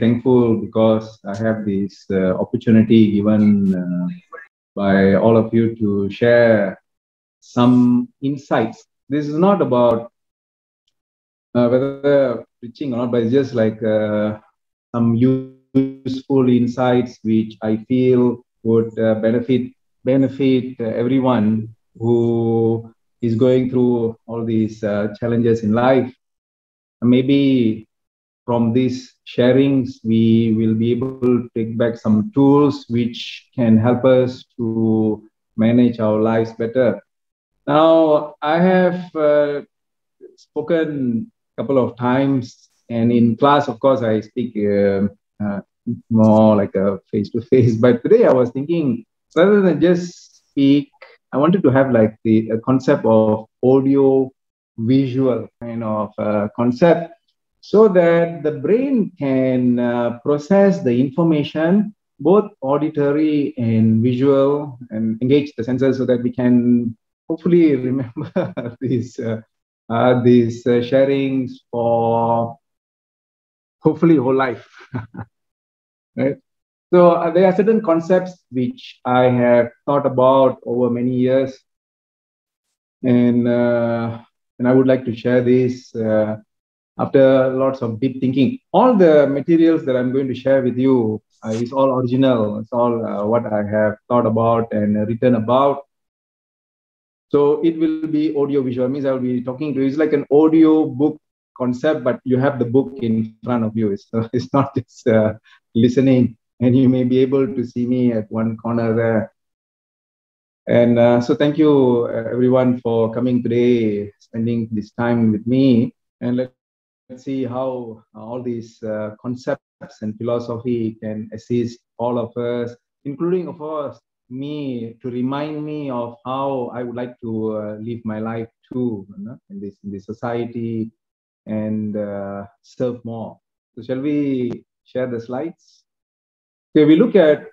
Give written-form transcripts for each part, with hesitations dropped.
thankful because I have this opportunity given by all of you to share some insights. This is not about whether preaching or not, but it's just like some useful insights which I feel would benefit everyone who is going through all these challenges in life. Maybe from these sharings, we will be able to take back some tools which can help us to manage our lives better. Now, I have spoken a couple of times, and in class, of course, I speak more like a face-to-face. But today I was thinking, rather than just speak, I wanted to have like the concept of audio visual kind of concept, so that the brain can process the information, both auditory and visual, and engage the senses so that we can hopefully remember these sharings for hopefully whole life. Right? So there are certain concepts which I have thought about over many years, and I would like to share this after lots of deep thinking. All the materials that I'm going to share with you is all original. It's all what I have thought about and written about. So it will be audio visual. Means I will be talking to you. It's like an audio book concept, but you have the book in front of you. It's not just listening, and you may be able to see me at one corner there. And so thank you everyone for coming today, spending this time with me. And let's see how all these concepts and philosophy can assist all of us, including, of course, me, to remind me of how I would like to live my life too, you know, in this society, and serve more. So shall we share the slides? Okay, we look at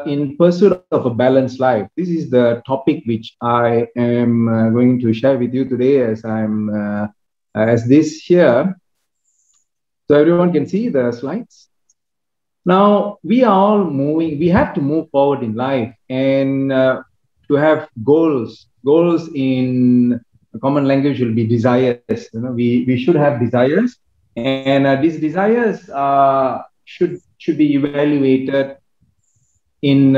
in pursuit of a balanced life. This is the topic which I am going to share with you today, as this here. So everyone can see the slides. Now, we are all moving, we have to move forward in life, and to have goals. Goals in common language will be desires. You know, we should have desires, and these desires should be evaluated in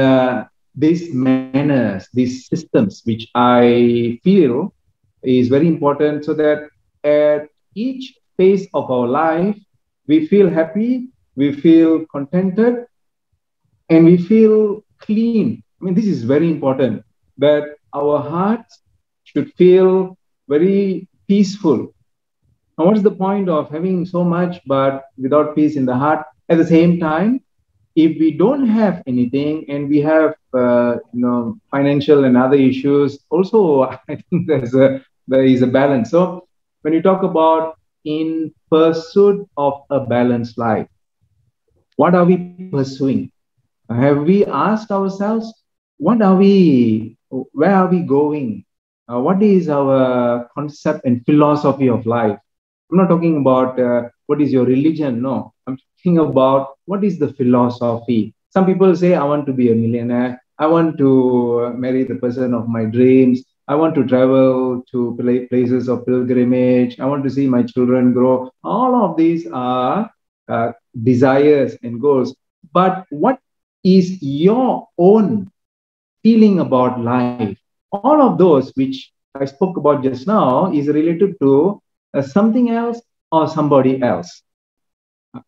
these manners, these systems, which I feel is very important, so that at each phase of our life, we feel happy, we feel contented, and we feel clean. I mean, this is very important, that our hearts should feel very peaceful. Now, what is the point of having so much but without peace in the heart? At the same time, if we don't have anything and we have financial and other issues, also I think there is a balance. So when you talk about in pursuit of a balanced life, what are we pursuing? Have we asked ourselves, where are we going? What is our concept and philosophy of life? I'm not talking about what is your religion. No, I'm talking about what is the philosophy. Some people say, I want to be a millionaire. I want to marry the person of my dreams. I want to travel to places of pilgrimage. I want to see my children grow. All of these are desires and goals. But what is your own feeling about life? All of those which I spoke about just now is related to something else or somebody else.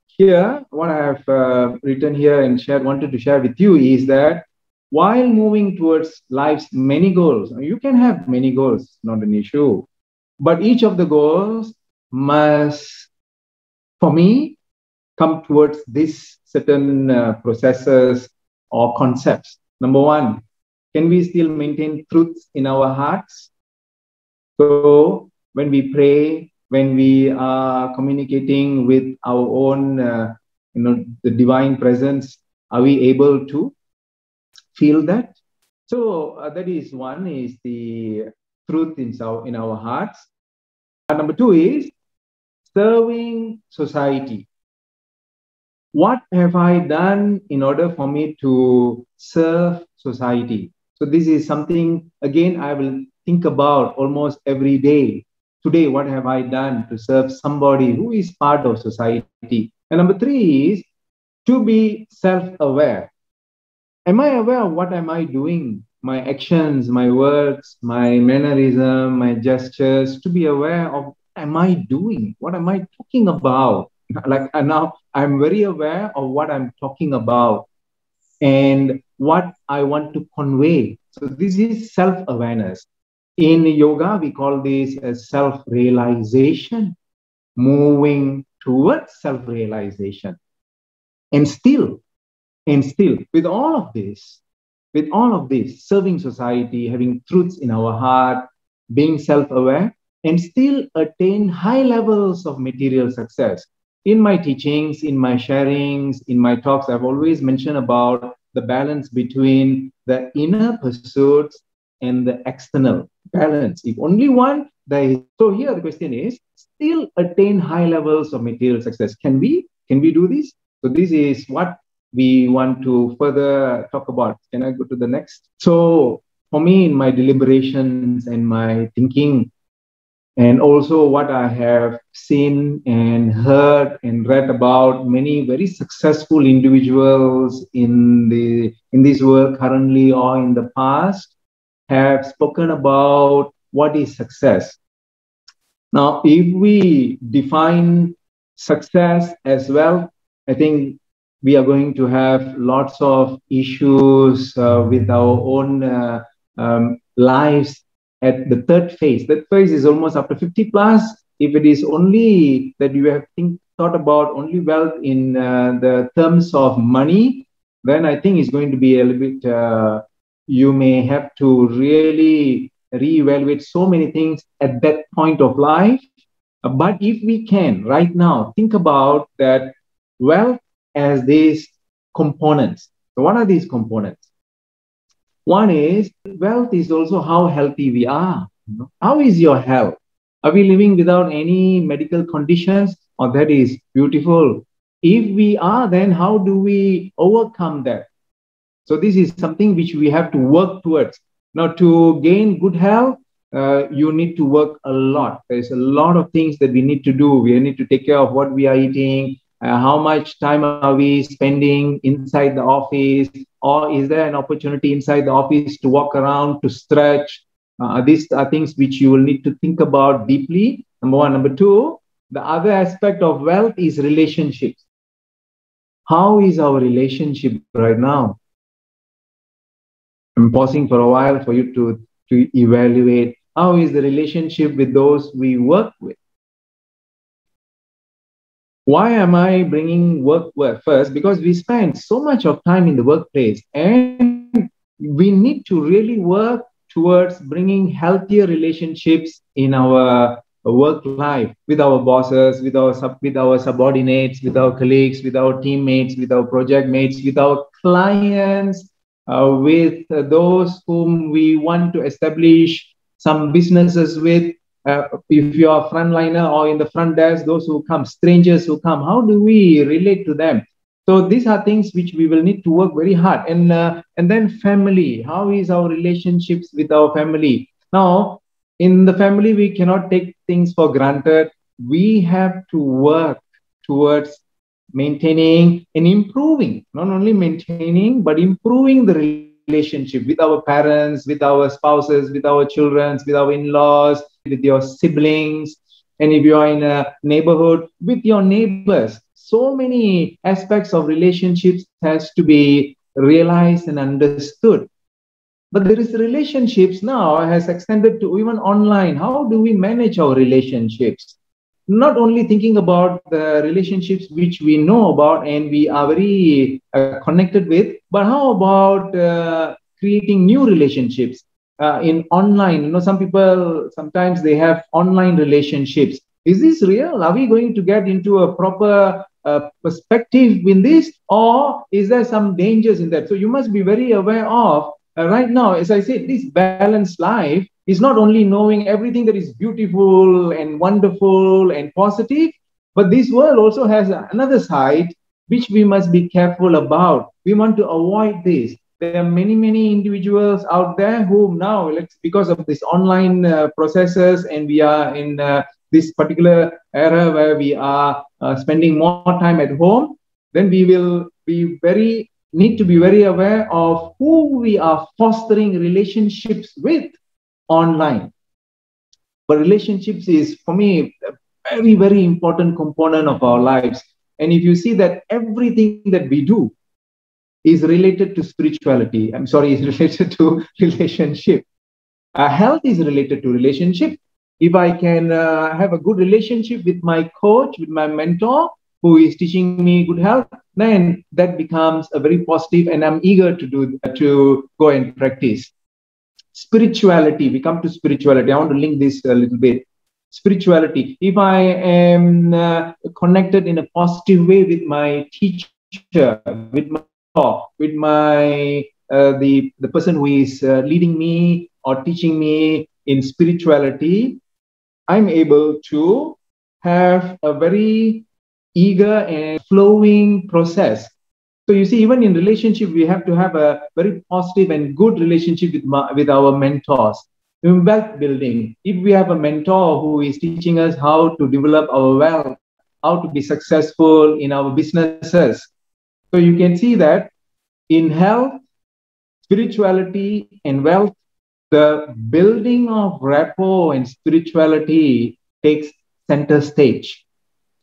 Here, what I have written here and wanted to share with you is that while moving towards life's many goals, you can have many goals, not an issue, but each of the goals must, for me, come towards these certain processes or concepts. Number one, can we still maintain truths in our hearts? So when we pray, when we are communicating with our own, the divine presence, are we able to feel that? So that is one, is the truth in our hearts. Number two is serving society. What have I done in order for me to serve society? So this is something, again, I will think about almost every day. Today, what have I done to serve somebody who is part of society? And number three is to be self-aware. Am I aware of what am I doing? My actions, my words, my mannerism, my gestures, to be aware of am I doing? What am I talking about? Like now I'm very aware of what I'm talking about and what I want to convey. So this is self-awareness. In yoga, we call this as self-realization, moving towards self-realization. And still, with all of this, serving society, having truths in our heart, being self-aware, and still attain high levels of material success. In my teachings, in my sharings, in my talks, I've always mentioned about the balance between the inner pursuits and the external balance. If only one, there is. So here the question is, still attain high levels of material success. Can we? Can we do this? So this is what we want to further talk about. Can I go to the next? So for me, in my deliberations and my thinking, and also what I have seen and heard and read about many very successful individuals in this world currently or in the past have spoken about what is success. Now, if we define success as well, I think we are going to have lots of issues with our own lives at the third phase. That phase is almost after 50 plus. If it is only that you have thought about only wealth in the terms of money, then I think it's going to be a little bit, you may have to really reevaluate so many things at that point of life. But if we can right now think about that wealth as these components. So what are these components? One is wealth is also how healthy we are. How is your health? Are we living without any medical conditions? Oh, that is beautiful. If we are, then how do we overcome that? So this is something which we have to work towards. Now, to gain good health, you need to work a lot. There's a lot of things that we need to do. We need to take care of what we are eating, how much time are we spending inside the office, or is there an opportunity inside the office to walk around, to stretch? These are things which you will need to think about deeply. Number one. Number two, the other aspect of wealth is relationships. How is our relationship right now? I'm pausing for a while for you to evaluate how is the relationship with those we work with. Why am I bringing work first? Because we spend so much of time in the workplace and we need to really work towards bringing healthier relationships in our work life with our bosses, with our subordinates, with our colleagues, with our teammates, with our project mates, with our clients, with those whom we want to establish some businesses with. If you are a frontliner or in the front desk, those who come, strangers who come, how do we relate to them? So these are things which we will need to work very hard. And then family. How is our relationships with our family? Now, in the family, we cannot take things for granted. We have to work towards maintaining and improving, not only maintaining, but improving the relationship with our parents, with our spouses, with our children, with our in-laws, with your siblings, and if you are in a neighborhood, with your neighbors. So many aspects of relationships has to be realized and understood. But there is relationships now has extended to even online. How do we manage our relationships? Not only thinking about the relationships which we know about and we are very connected with, but how about creating new relationships in online? You know, some people, sometimes they have online relationships. Is this real? Are we going to get into a proper perspective in this, or is there some dangers in that? So you must be very aware of right now, as I said, this balanced life is not only knowing everything that is beautiful and wonderful and positive, but this world also has another side which we must be careful about. We want to avoid this. There are many, many individuals out there who now, because of this online processes, and we are in this particular era where we are spending more time at home, then we will need to be very aware of who we are fostering relationships with online. But relationships is, for me, a very, very important component of our lives. And if you see that everything that we do is related to spirituality, I'm sorry, is related to relationship. Health is related to relationship. If I can have a good relationship with my coach, with my mentor, who is teaching me good health, then that becomes a very positive, and I'm eager to go and practice. Spirituality, we come to spirituality. I want to link this a little bit. Spirituality, if I am connected in a positive way with my teacher, with my mentor, with my the person who is leading me or teaching me in spirituality, I'm able to have a very eager and flowing process. So you see, even in relationship, we have to have a very positive and good relationship with our mentors. In wealth building, if we have a mentor who is teaching us how to develop our wealth, how to be successful in our businesses, so you can see that in health, spirituality, and wealth, the building of rapport and spirituality takes center stage.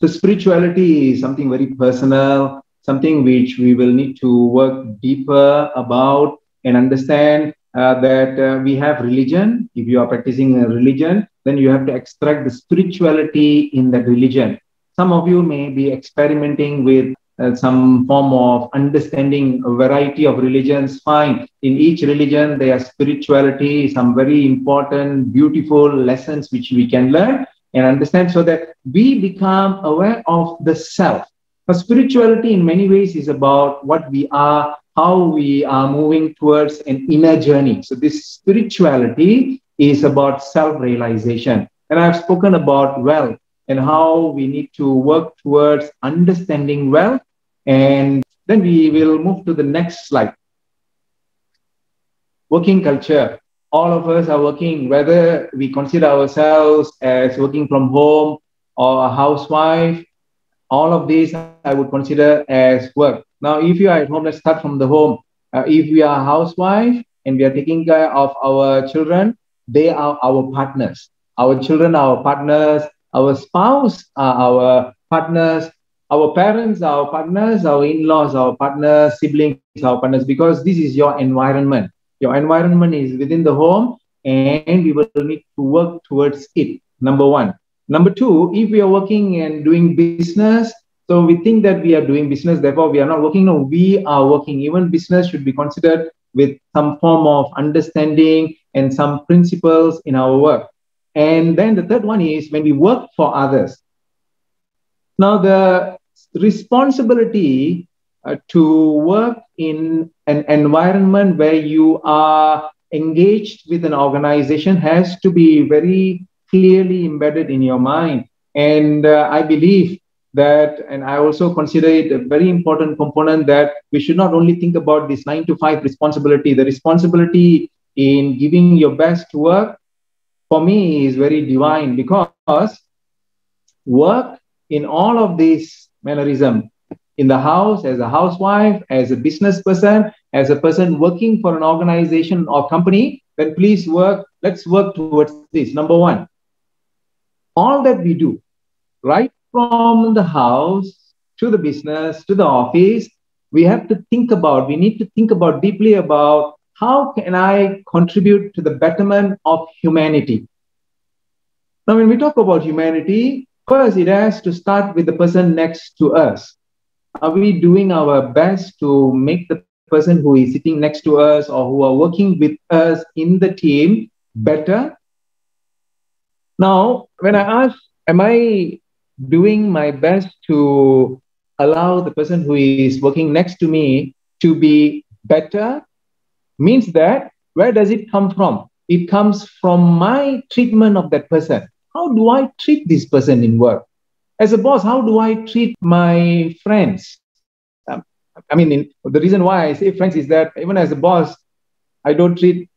So spirituality is something very personal, something which we will need to work deeper about and understand that we have religion. If you are practicing a religion, then you have to extract the spirituality in that religion. Some of you may be experimenting with some form of understanding a variety of religions. Fine. In each religion, there are spirituality, some very important, beautiful lessons which we can learn and understand, so that we become aware of the self. But spirituality in many ways is about what we are, how we are moving towards an inner journey. So this spirituality is about self-realization. And I've spoken about wealth and how we need to work towards understanding wealth. And then we will move to the next slide. Working culture. All of us are working, whether we consider ourselves as working from home or a housewife. All of these I would consider as work. Now, if you are at home, let's start from the home. If we are a housewife and we are taking care of our children, they are our partners. Our children are our partners. Our spouse are our partners. Our parents are our partners. Our in-laws are our partners. Siblings are our partners, because this is your environment. Your environment is within the home, and we will need to work towards it. Number one. Number two, if we are working and doing business, so we think that we are doing business, therefore we are not working. No, we are working. Even business should be considered with some form of understanding and some principles in our work. And then the third one is when we work for others. Now, the responsibility to work in an environment where you are engaged with an organization has to be very clearly embedded in your mind. And I believe that, and I also consider it a very important component, that we should not only think about this 9 to 5 responsibility. The responsibility in giving your best to work, for me, is very divine, because work in all of these mannerism, in the house, as a housewife, as a business person, as a person working for an organization or company, then please work. Let's work towards this. Number one, all that we do, right from the house to the business to the office, we need to think about deeply about how can I contribute to the betterment of humanity. Now, when we talk about humanity, first it has to start with the person next to us. Are we doing our best to make the person who is sitting next to us or who are working with us in the team better? Now, when I ask, am I doing my best to allow the person who is working next to me to be better, means that where does it come from? It comes from my treatment of that person. How do I treat this person in work? As a boss, how do I treat my friends? I mean, the reason why I say friends is that even as a boss, I don't treat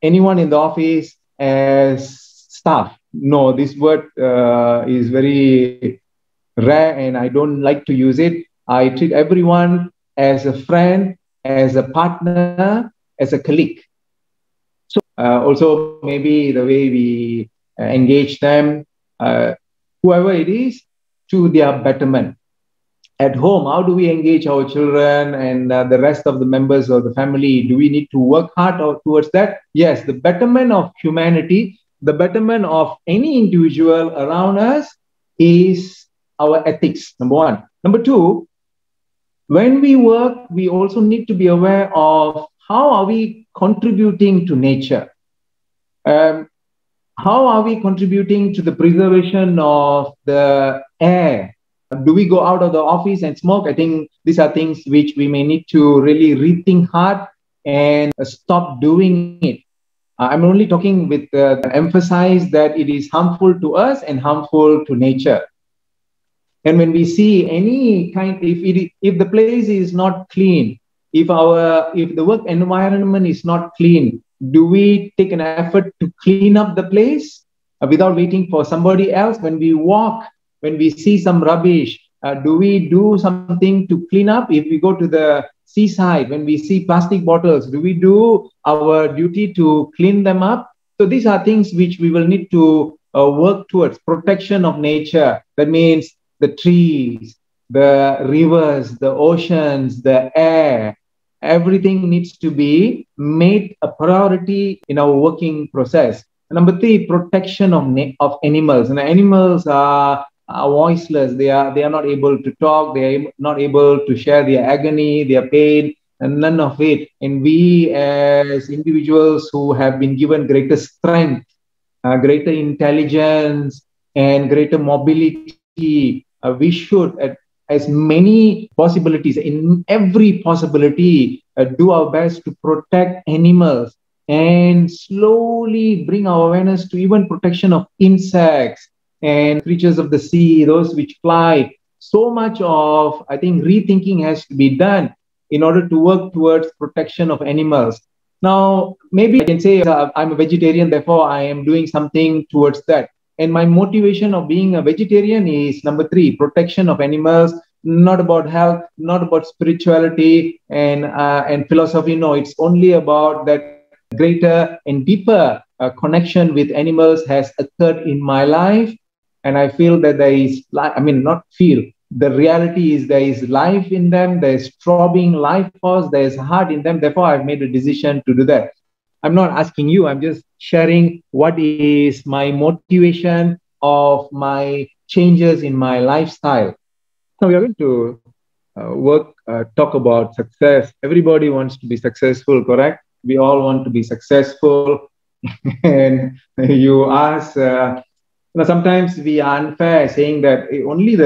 anyone in the office as staff. No, this word is very rare and I don't like to use it. I treat everyone as a friend, as a partner, as a colleague. So also maybe the way we engage them, uh, whoever it is, to their betterment. At home, how do we engage our children and the rest of the members of the family? Do we need to work hard towards that? Yes, the betterment of humanity, the betterment of any individual around us is our ethics, number one. Number two, when we work, we also need to be aware of how are we contributing to nature. Um, how are we contributing to the preservation of the air? Do we go out of the office and smoke? I think these are things which we may need to really rethink hard and stop doing it. I'm only talking with emphasize that it is harmful to us and harmful to nature. And when we see any kind, if the place is not clean, if the work environment is not clean, do we take an effort to clean up the place without waiting for somebody else? When we walk, when we see some rubbish, do we do something to clean up? If we go to the seaside, when we see plastic bottles, do we do our duty to clean them up? So these are things which we will need to work towards protection of nature. That means the trees, the rivers, the oceans, the air, everything needs to be made a priority in our working process. Number three, protection of animals. And animals are voiceless. They are not able to talk. They are not able to share their agony, their pain, and none of it. And we as individuals who have been given greater strength, greater intelligence, and greater mobility, we should, as many possibilities, in every possibility, do our best to protect animals and slowly bring our awareness to even protection of insects and creatures of the sea, those which fly. So much of, I think, rethinking has to be done in order to work towards protection of animals. Now, maybe I can say I'm a vegetarian, therefore I am doing something towards that. And my motivation of being a vegetarian is number three, protection of animals, not about health, not about spirituality and philosophy. No, it's only about that greater and deeper connection with animals has occurred in my life. And I feel that there is, I mean, not feel, the reality is there is life in them, there's throbbing life force, there's heart in them. Therefore, I've made a decision to do that. I'm not asking you, I'm just sharing what is my motivation of my changes in my lifestyle. Now, we are going to talk about success. Everybody wants to be successful, correct? We all want to be successful. And you ask, sometimes we are unfair saying that only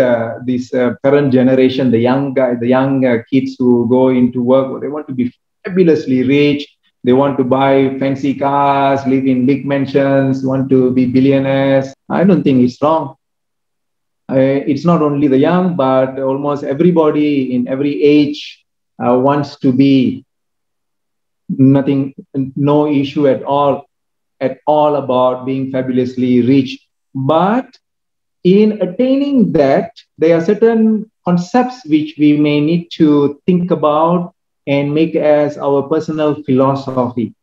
this current generation, the young guy, the young kids who go into work, they want to be fabulously rich. They want to buy fancy cars, live in big mansions, want to be billionaires. I don't think it's wrong. It's not only the young, but almost everybody in every age wants to be nothing, no issue at all about being fabulously rich. But in attaining that, there are certain concepts which we may need to think about and make as our personal philosophy.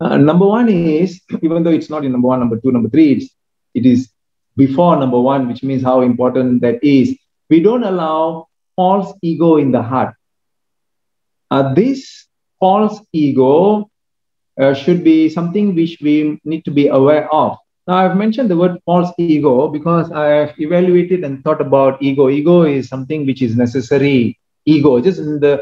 Number one is, even though it's not in number one, number two, number three, it is before number one, which means how important that is. We don't allow false ego in the heart. This false ego should be something which we need to be aware of. Now, I've mentioned the word false ego because I have evaluated and thought about ego. Ego is something which is necessary. Ego, just the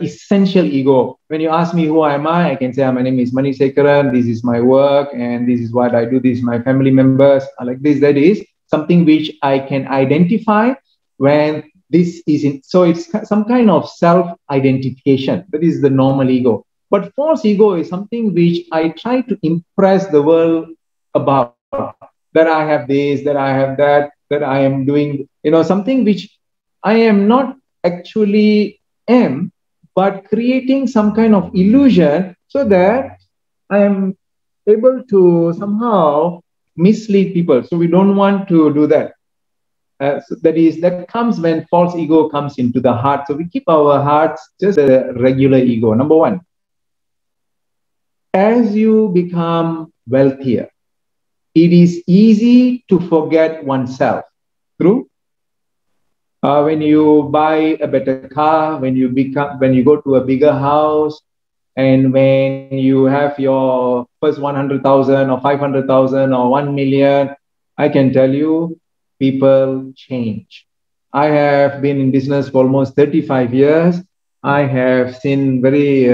essential ego. When you ask me who am I can say, my name is Manisekaran, this is my work, and this is what I do, this is my family members, like this. That is something which I can identify when this is in. So it's some kind of self-identification. That is the normal ego. But false ego is something which I try to impress the world about, that I have this, that I have that I am doing, something which I am not actually am, but creating some kind of illusion so that I am able to somehow mislead people. So we don't want to do that. So that comes when false ego comes into the heart. So we keep our hearts just a regular ego. Number one, as you become wealthier, it is easy to forget oneself. True? When you buy a better car, when you go to a bigger house, and when you have your first 100,000 or 500,000 or 1 million, I can tell you, people change. I have been in business for almost 35 years. I have seen very,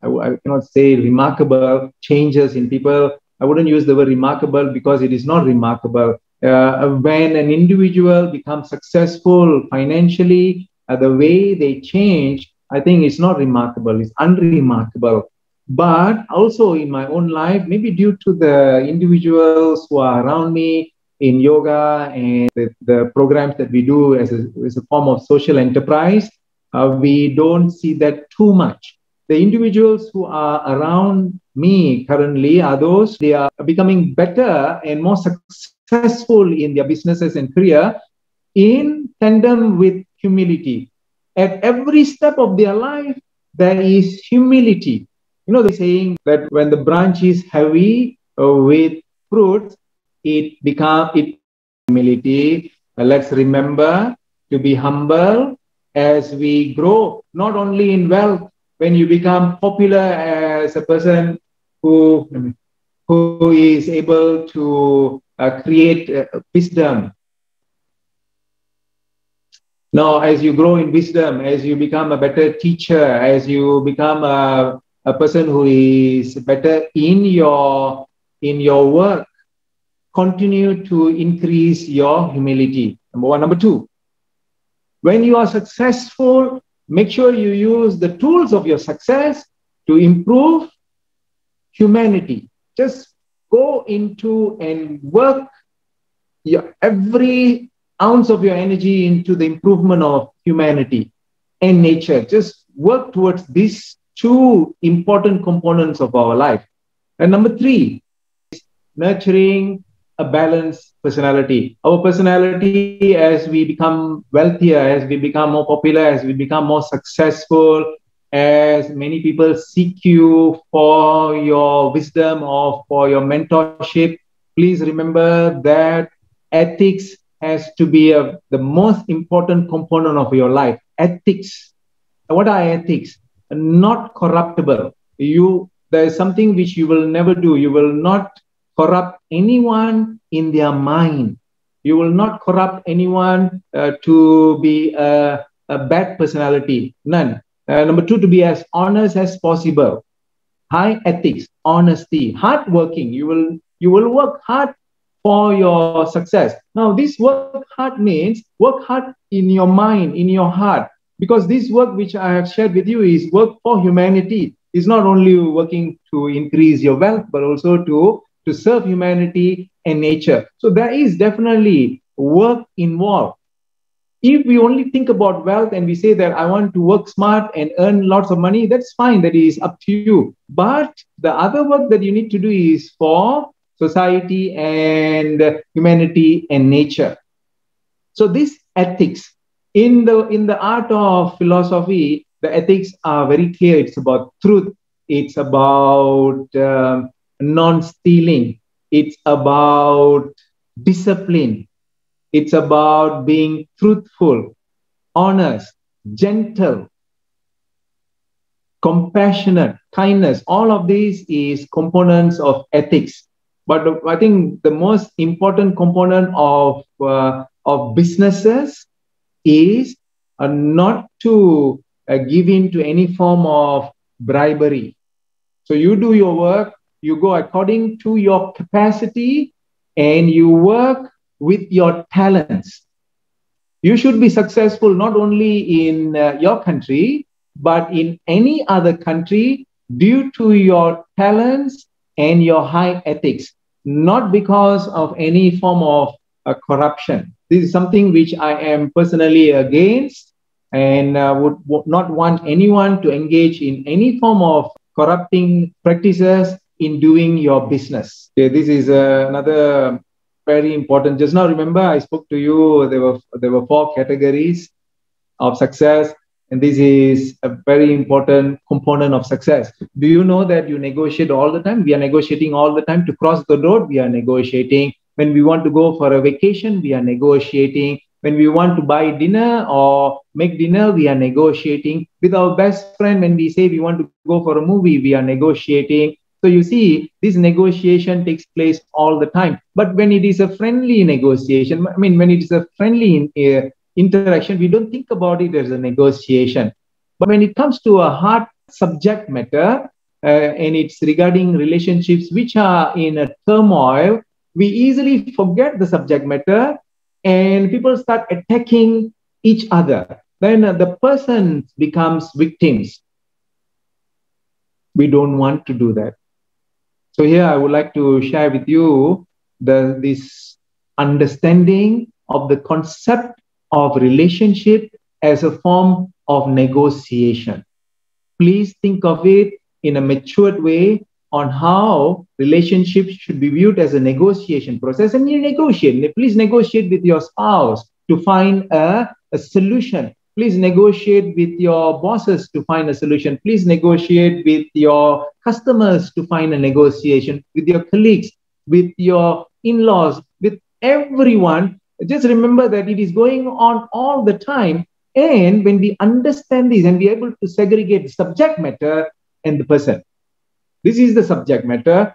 I cannot say remarkable changes in people. I wouldn't use the word remarkable because it is not remarkable. When an individual becomes successful financially, the way they change, I think it's not remarkable, it's unremarkable. But also in my own life, maybe due to the individuals who are around me in yoga and the programs that we do as a form of social enterprise, we don't see that too much. The individuals who are around me currently are those they are becoming better and more successful in their businesses and career in tandem with humility. At every step of their life, there is humility. You know, they're saying that when the branch is heavy with fruits, it humility. Let's remember to be humble as we grow, not only in wealth. When you become popular as a person who who is able to create wisdom. Now, as you grow in wisdom, as you become a better teacher, as you become a person who is better in your work, continue to increase your humility. Number one. Number two, when you are successful, make sure you use the tools of your success to improve humanity. Just go into and work every ounce of your energy into the improvement of humanity and nature. Just work towards these two important components of our life. And number three, nurturing a balanced personality. Our personality, as we become wealthier, as we become more popular, as we become more successful, as many people seek you for your wisdom or for your mentorship, please remember that ethics has to be the most important component of your life. Ethics. What are ethics? Not corruptible. There is something which you will never do. You will not corrupt anyone in their mind. You will not corrupt anyone to be a bad personality. None. Number two, to be as honest as possible. High ethics, honesty, hardworking. You will work hard for your success. Now, this work hard means work hard in your mind, in your heart, because this work which I have shared with you is work for humanity. It's not only working to increase your wealth, but also to serve humanity and nature. So there is definitely work involved. If we only think about wealth and we say that I want to work smart and earn lots of money, that's fine. That is up to you. But the other work that you need to do is for society and humanity and nature. So this ethics, in the art of philosophy, the ethics are very clear. It's about truth. It's about non-stealing. It's about discipline. It's about being truthful, honest, gentle, compassionate, kindness. All of these is components of ethics. But I think the most important component of businesses is not to give in to any form of bribery. So you do your work, you go according to your capacity, and you work with your talents. You should be successful not only in your country, but in any other country due to your talents and your high ethics, not because of any form of corruption. This is something which I am personally against, and would not want anyone to engage in any form of corrupting practices in doing your business. Okay, this is another very important. Just now, remember, I spoke to you. There were 4 categories of success, and this is a very important component of success. Do you know that you negotiate all the time? We are negotiating all the time. To cross the road, we are negotiating. When we want to go for a vacation, we are negotiating. When we want to buy dinner or make dinner, we are negotiating. With our best friend, when we say we want to go for a movie, we are negotiating. So you see, this negotiation takes place all the time. But when it is a friendly negotiation, I mean, when it is a friendly interaction, we don't think about it as a negotiation. But when it comes to a hard subject matter, and it's regarding relationships which are in a turmoil, we easily forget the subject matter and people start attacking each other. Then the person becomes victims. We don't want to do that. So here I would like to share with you this understanding of the concept of relationship as a form of negotiation. Please think of it in a matured way on how relationships should be viewed as a negotiation process. And you negotiate. Please negotiate with your spouse to find a solution. Please negotiate with your bosses to find a solution. Please negotiate with your customers to find a negotiation, with your colleagues, with your in-laws, with everyone. Just remember that it is going on all the time. And when we understand this and be able to segregate the subject matter and the person, this is the subject matter.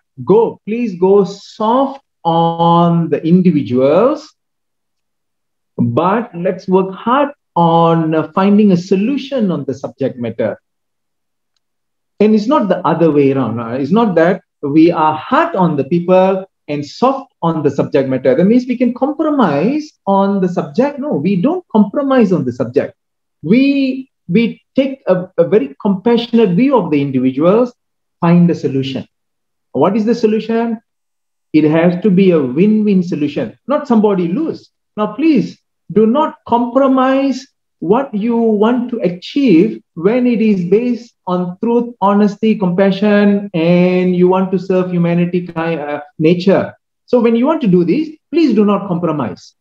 Please go soft on the individuals, but let's work hard on finding a solution on the subject matter. And it's not the other way around. It's not that we are hard on the people and soft on the subject matter. That means we can compromise on the subject. No, we don't compromise on the subject. We take a very compassionate view of the individuals, find a solution. What is the solution? It has to be a win-win solution, not somebody lose. Now, please do not compromise what you want to achieve when it is based on truth, honesty, compassion, and you want to serve humanity nature. So when you want to do this, please do not compromise.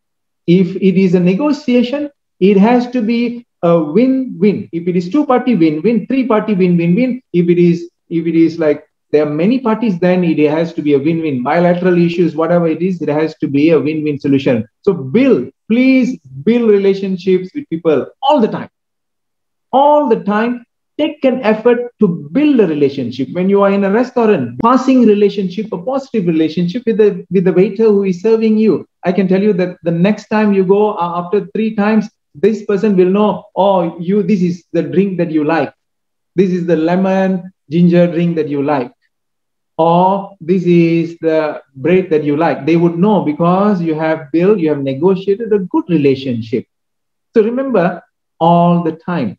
If it is a negotiation, it has to be a win-win. If it is two-party win-win, three-party win-win-win. If it is like there are many parties, then it has to be a win-win. Bilateral issues, whatever it is, it has to be a win-win solution. So please build relationships with people all the time. All the time, take an effort to build a relationship. When you are in a restaurant, passing relationship, a positive relationship with the waiter who is serving you. I can tell you that the next time you go, after 3 times, this person will know, oh, this is the drink that you like. This is the lemon ginger drink that you like. Or this is the bread that you like. They would know because you have negotiated a good relationship. So remember all the time.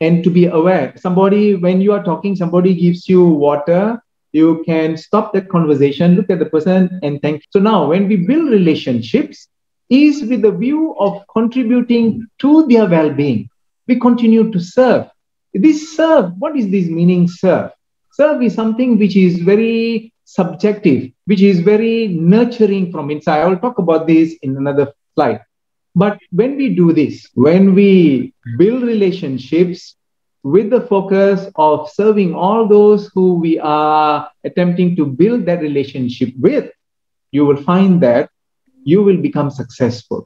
And to be aware, when you are talking, somebody gives you water, you can stop that conversation, look at the person and thank you. So now when we build relationships, is with the view of contributing to their well-being. We continue to serve. What is this meaning serve? Serve is something which is very subjective, which is very nurturing from inside. I will talk about this in another slide. But when we do this, when we build relationships with the focus of serving all those who we are attempting to build that relationship with, you will find that you will become successful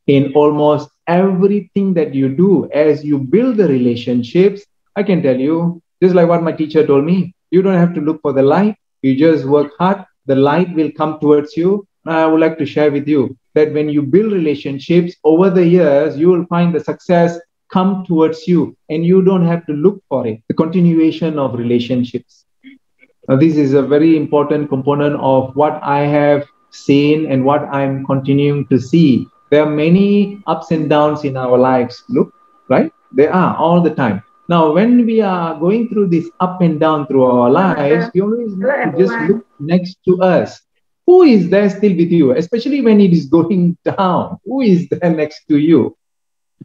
in almost everything that you do. As you build the relationships, I can tell you, just like what my teacher told me, you don't have to look for the light. You just work hard. The light will come towards you. I would like to share with you that when you build relationships over the years, you will find the success come towards you and you don't have to look for it. The continuation of relationships. Now, this is a very important component of what I have seen and what I'm continuing to see. There are many ups and downs in our lives. Look, right? There are all the time. Now, when we are going through this up and down through our lives, we always need to just look next to us. Who is there still with you? Especially when it is going down. Who is there next to you?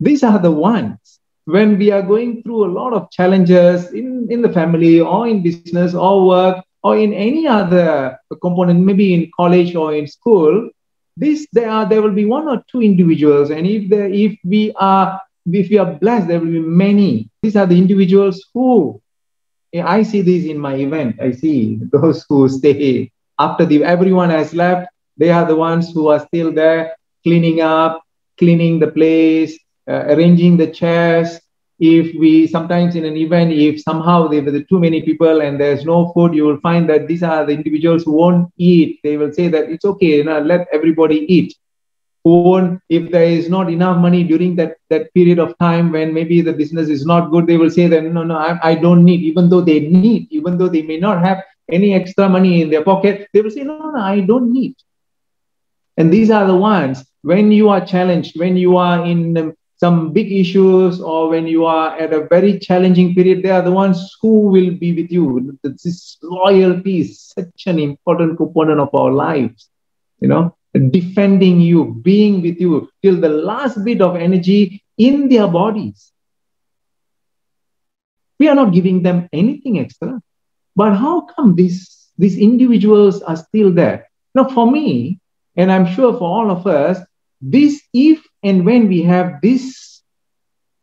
These are the ones when we are going through a lot of challenges in the family or in business or work or in any other component, maybe in college or in school. There will be one or two individuals, and if we are blessed, there will be many. These are the individuals who I see this in my event. I see those who stay after everyone has left. They are the ones who are still there, cleaning up, cleaning the place, arranging the chairs. If we sometimes in an event, if somehow there were too many people and there's no food, you will find that these are the individuals who won't eat. They will say that it's okay, let everybody eat. If there is not enough money during that period of time when maybe the business is not good, they will say that no, I don't need, even though they need, even though they may not have any extra money in their pocket, they will say, no, I don't need. And these are the ones, when you are challenged, when you are in some big issues, or when you are at a very challenging period, they are the ones who will be with you. This loyalty is such an important component of our lives, defending you, being with you till the last bit of energy in their bodies. We are not giving them anything extra. But how come these individuals are still there? Now, for me, and I'm sure for all of us, if and when we have this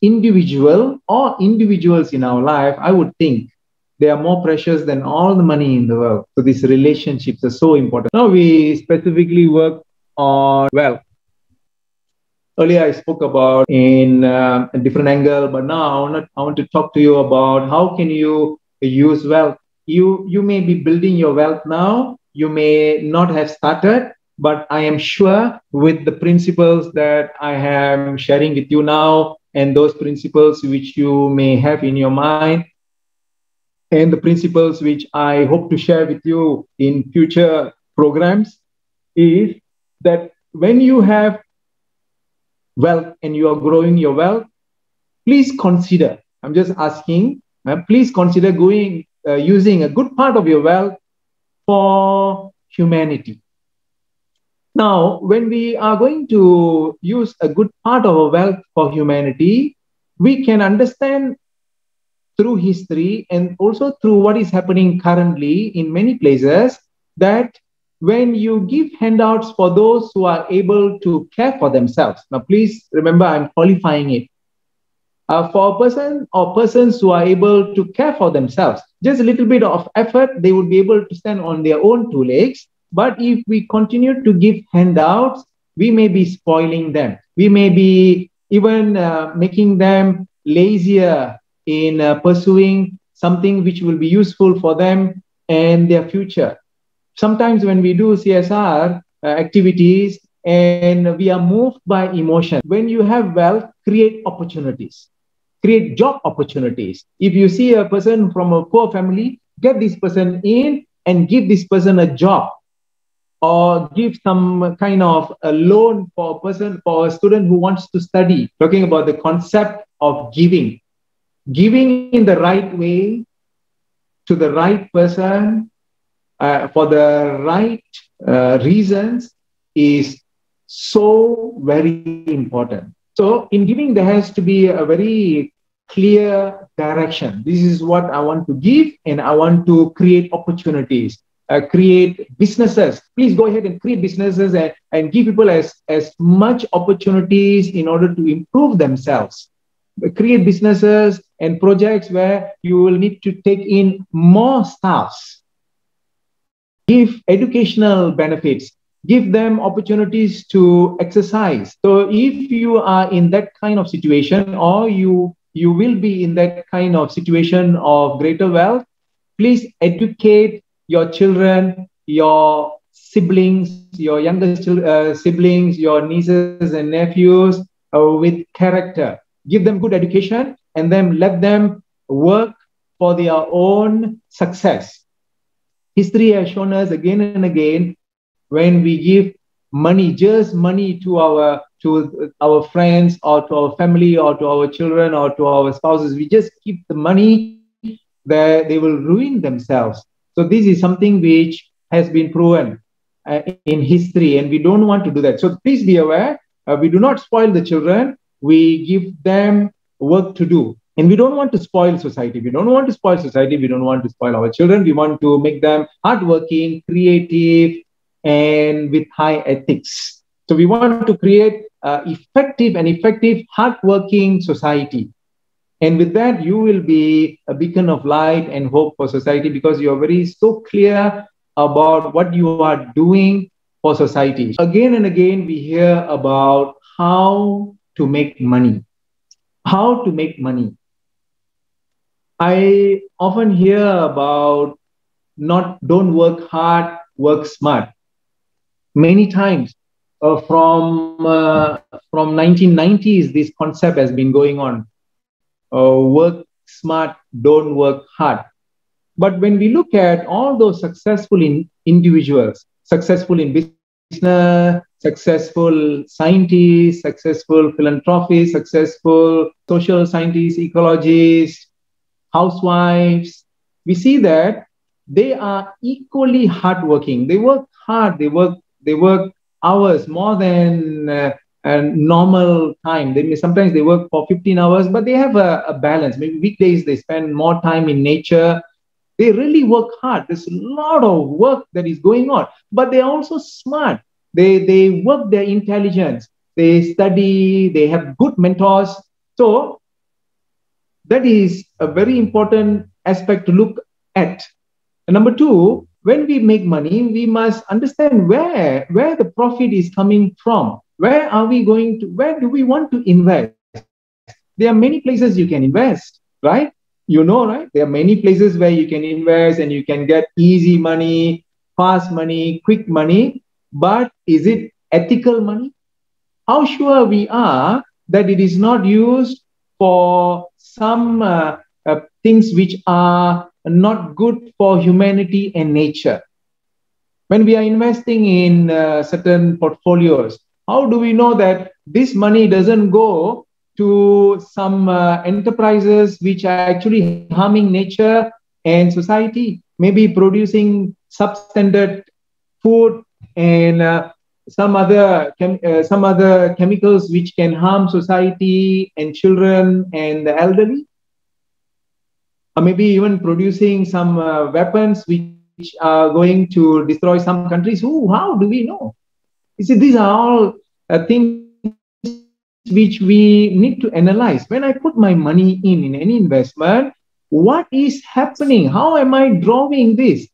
individual or individuals in our life, I would think they are more precious than all the money in the world. So these relationships are so important. Now we specifically work on wealth. Earlier I spoke about in a different angle, but now I want to talk to you about how can you use wealth. You may be building your wealth now. You may not have started, but I am sure with the principles that I am sharing with you now, and those principles which you may have in your mind, and the principles which I hope to share with you in future programs, is that when you have wealth and you are growing your wealth, please consider, I'm just asking, please consider using a good part of your wealth for humanity. Now, when we are going to use a good part of our wealth for humanity, we can understand through history and also through what is happening currently in many places that when you give handouts for those who are able to care for themselves. Now, please remember, I'm qualifying it. For a person or persons who are able to care for themselves, just a little bit of effort, they would be able to stand on their own two legs. But if we continue to give handouts, we may be spoiling them. We may be even making them lazier in pursuing something which will be useful for them and their future. Sometimes when we do CSR activities and we are moved by emotion, when you have wealth, create opportunities, create job opportunities. If you see a person from a poor family, get this person in and give this person a job, or give some kind of a loan for a student who wants to study. Talking about the concept of giving in the right way to the right person for the right reasons is so very important. So in giving, there has to be a very clear direction. This is what I want to give, and I want to create opportunities, create businesses. Please go ahead and create businesses and give people as much opportunities in order to improve themselves. Create businesses and projects where you will need to take in more staffs. Give educational benefits. Give them opportunities to exercise. So if you are in that kind of situation, or you will be in that kind of situation of greater wealth, please educate your children, your siblings, your younger siblings, your nieces and nephews with character. Give them good education and then let them work for their own success. History has shown us again and again, when we give money, just money to our friends or to our family or to our children or to our spouses, we just keep the money there, they will ruin themselves. So this is something which has been proven in history, and we don't want to do that. So please be aware, we do not spoil the children. we give them work to do. And we don't want to spoil society. We don't want to spoil society. We don't want to spoil our children. We want to make them hardworking, creative, and with high ethics. So we want to create effective, hardworking society. And with that, you will be a beacon of light and hope for society, because you are very so clear about what you are doing for society. Again and again, we hear about how to make money. How to make money. I often hear about don't work hard, work smart. Many times from 1990s, this concept has been going on. Work smart, don't work hard. But when we look at all those successful individuals, successful in business, successful scientists, successful philanthropists, successful social scientists, ecologists, housewives, we see that they are equally hardworking. They work hard. They work hours more than a normal time. Sometimes they work for 15 hours, but they have a balance. Maybe weekdays they spend more time in nature. They really work hard. There's a lot of work that is going on, but they're also smart. They work their intelligence. They study. They have good mentors. So that is a very important aspect to look at. And number two, when we make money, we must understand where the profit is coming from. Where do we want to invest? There are many places you can invest, right? You know, right? There are many places where you can invest and you can get easy money, fast money, quick money. But is it ethical money? How sure we are that it is not used for some things which are not good for humanity and nature? When we are investing in certain portfolios, how do we know that this money doesn't go to some enterprises which are actually harming nature and society, maybe producing substandard food and some other chemicals which can harm society and children and the elderly, or maybe even producing some weapons which are going to destroy some countries? How do we know? You see, these are all things which we need to analyze. When I put my money in any investment, what is happening? How am I drawing this?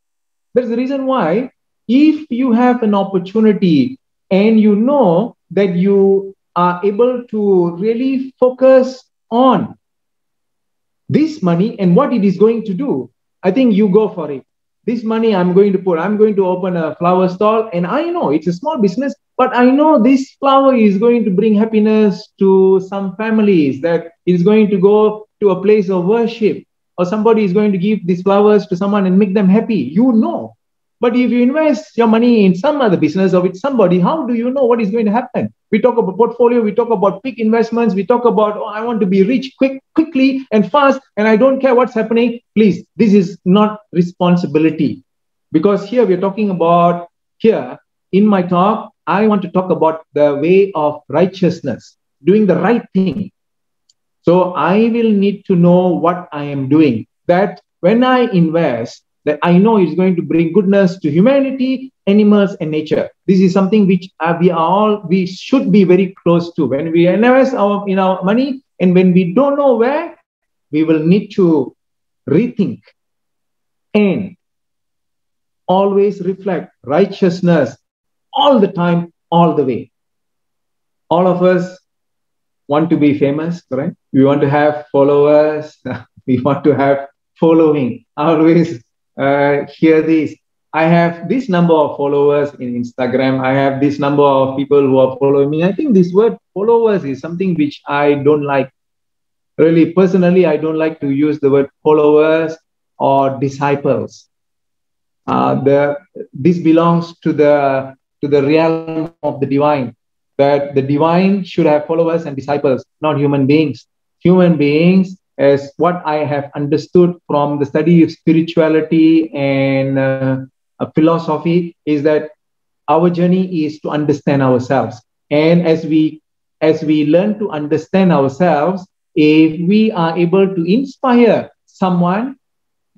That's the reason why, if you have an opportunity and you know that you are able to really focus on this money and what it is going to do, I think you go for it. This money I'm going to open a flower stall, and I know it's a small business, but I know this flower is going to bring happiness to some families, that is going to go to a place of worship, or somebody is going to give these flowers to someone and make them happy. You know. But if you invest your money in some other business or with somebody, how do you know what is going to happen? We talk about portfolio, we talk about big investments, we talk about, I want to be rich quickly and fast, and I don't care what's happening. Please, this is not responsibility. Because here we're talking about, in my talk, I want to talk about the way of righteousness, doing the right thing. So I will need to know what I am doing, that when I invest, that I know is going to bring goodness to humanity, animals, and nature. This is something which we should be very close to. When we invest in our money, and when we don't know where, we will need to rethink and always reflect righteousness all the time, all the way. All of us want to be famous, right? We want to have followers. We want to have following. Always hear this. I have this number of followers in Instagram. I have this number of people who are following me. I think this word followers is something which I don't like. Really, personally, I don't like to use the word followers or disciples. This belongs to the realm of the divine, that the divine should have followers and disciples, not human beings. Human beings, as what I have understood from the study of spirituality and philosophy, is that our journey is to understand ourselves. And as we as we learn to understand ourselves, if we are able to inspire someone,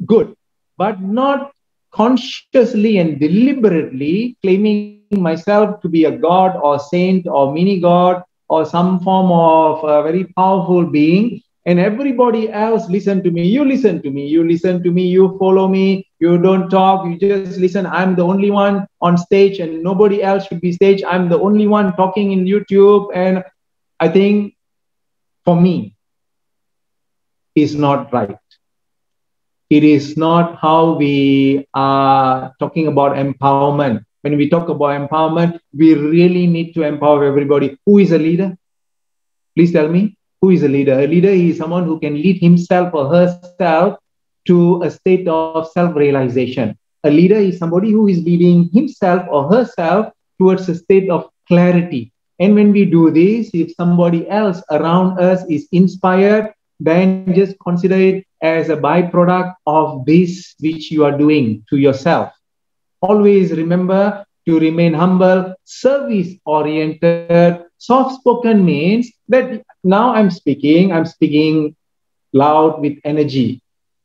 good, but not consciously and deliberately claiming myself to be a god or saint or mini god or some form of a very powerful being, and everybody else listen to me, you listen to me, you listen to me, you follow me, you don't talk, you just listen. I'm the only one on stage and nobody else should be stage. I'm the only one talking in YouTube. And I think for me, is not right. It is not how we are talking about empowerment. When we talk about empowerment, we really need to empower everybody. Who is a leader? Please tell me, who is a leader? A leader is someone who can lead himself or herself to a state of self-realization. A leader is somebody who is leading himself or herself towards a state of clarity. And when we do this, if somebody else around us is inspired, then just consider it as a byproduct of this which you are doing to yourself. Always remember to remain humble, service-oriented. Soft-spoken means that now I'm speaking loud with energy.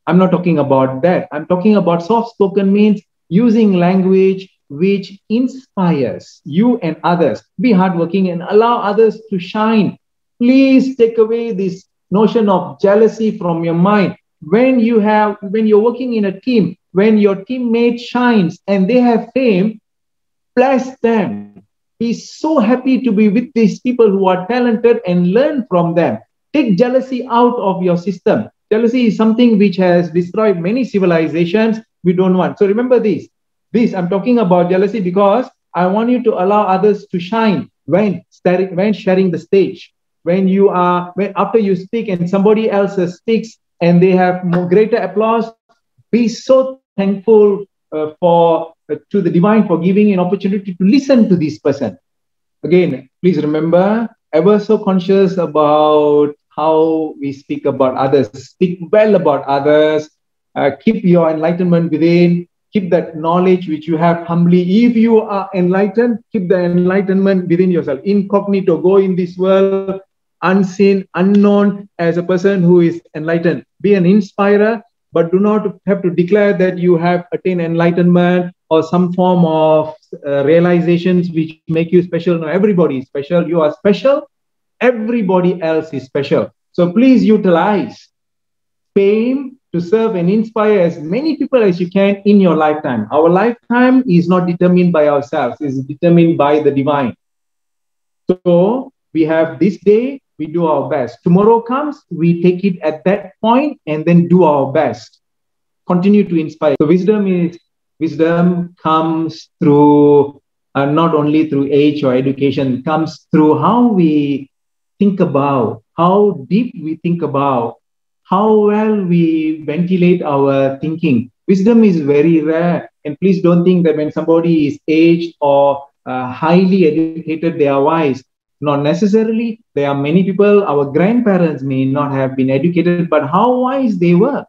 I'm not talking about that. I'm talking about soft-spoken means using language which inspires you and others. Be hardworking and allow others to shine. Please take away this notion of jealousy from your mind. When you're working in a team, when your teammate shines and they have fame, bless them. Be so happy to be with these people who are talented and learn from them. Take jealousy out of your system. Jealousy is something which has destroyed many civilizations we don't want. So remember this. I'm talking about jealousy because I want you to allow others to shine when sharing the stage. When after you speak and somebody else speaks and they have more greater applause, be so thankful to the divine for giving an opportunity to listen to this person. Again, please remember, ever so conscious about how we speak about others. Speak well about others. Keep your enlightenment within. Keep that knowledge which you have humbly. If you are enlightened, keep the enlightenment within yourself. Incognito, go in this world, unseen, unknown, as a person who is enlightened. Be an inspirer, but do not have to declare that you have attained enlightenment or some form of realizations which make you special. No, everybody is special. You are special. Everybody else is special. So please utilize fame to serve and inspire as many people as you can in your lifetime. Our lifetime is not determined by ourselves. It's determined by the divine. So we have this day, we do our best. Tomorrow comes, we take it at that point and then do our best. Continue to inspire. So wisdom comes through not only through age or education, it comes through how we think about, how deep we think about, how well we ventilate our thinking. Wisdom is very rare. And please don't think that when somebody is aged or highly educated, they are wise. Not necessarily. There are many people, our grandparents may not have been educated, but how wise they were.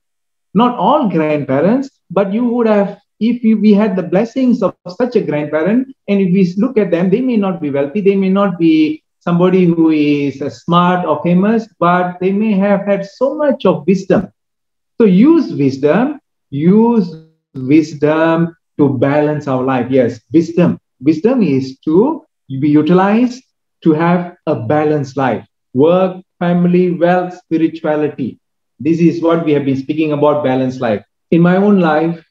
Not all grandparents, but you would have, if we had the blessings of such a grandparent, and if we look at them, they may not be wealthy, they may not be somebody who is smart or famous, but they may have had so much of wisdom. So use wisdom to balance our life. Yes, wisdom. Wisdom is to be utilized to have a balanced life. Work, family, wealth, spirituality. This is what we have been speaking about, balanced life. In my own life,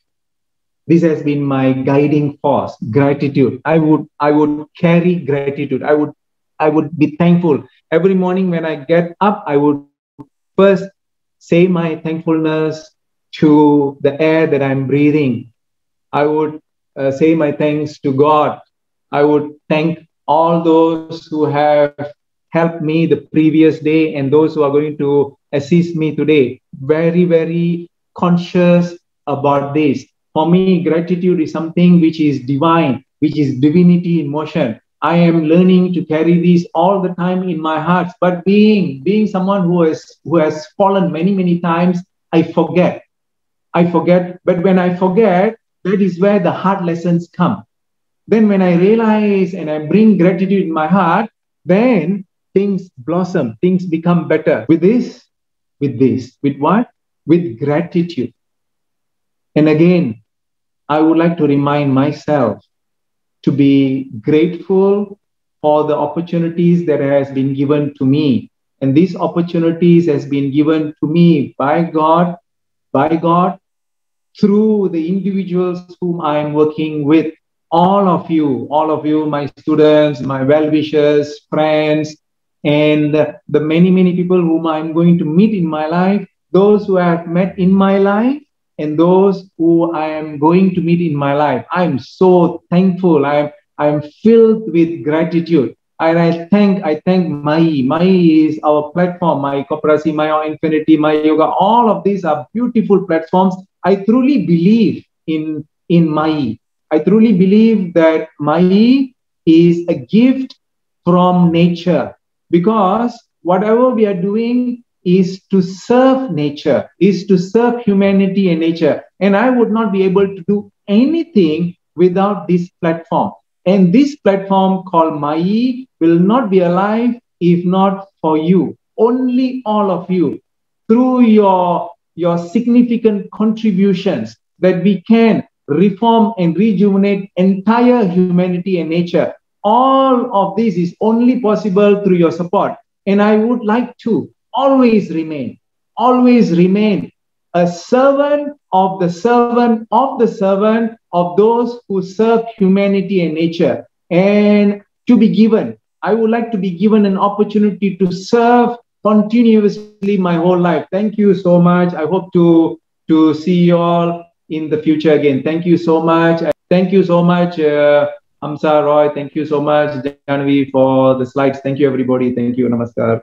this has been my guiding force, gratitude. I would carry gratitude. I would be thankful. Every morning when I get up, I would first say my thankfulness to the air that I'm breathing. I would say my thanks to God. I would thank all those who have helped me the previous day and those who are going to assist me today. Very, very conscious about this. For me, gratitude is something which is divine, which is divinity in motion. I am learning to carry this all the time in my heart. But being someone who has fallen many, many times, I forget. But when I forget, that is where the hard lessons come. Then when I realize and I bring gratitude in my heart, then things blossom, things become better. With what? With gratitude. And again, I would like to remind myself to be grateful for the opportunities that has been given to me. And these opportunities has been given to me by God, through the individuals whom I am working with. All of you, my students, my well-wishers, friends, and the many, many people whom I'm going to meet in my life, those who I have met in my life, and those who I am going to meet in my life. I'm so thankful. I'm filled with gratitude. And I thank MAYI. MAYI is our platform, MAYI Koperasi, MAYI Infinity, MAYI Yoga. All of these are beautiful platforms. I truly believe in MAYI. I truly believe that MAYI is a gift from nature, because whatever we are doing is to serve nature, is to serve humanity and nature. And I would not be able to do anything without this platform. And this platform called MAYI will not be alive if not for you. Only all of you, through your significant contributions, that we can reform and rejuvenate entire humanity and nature. All of this is only possible through your support. And I would like to always remain a servant of the servant of the servant of those who serve humanity and nature. And to be given, I would like to be given an opportunity to serve continuously my whole life. Thank you so much. I hope to see you all in the future again. Thank you so much. Thank you so much, Hamza, Roy. Thank you so much, Janvi, for the slides. Thank you, everybody. Thank you. Namaskar.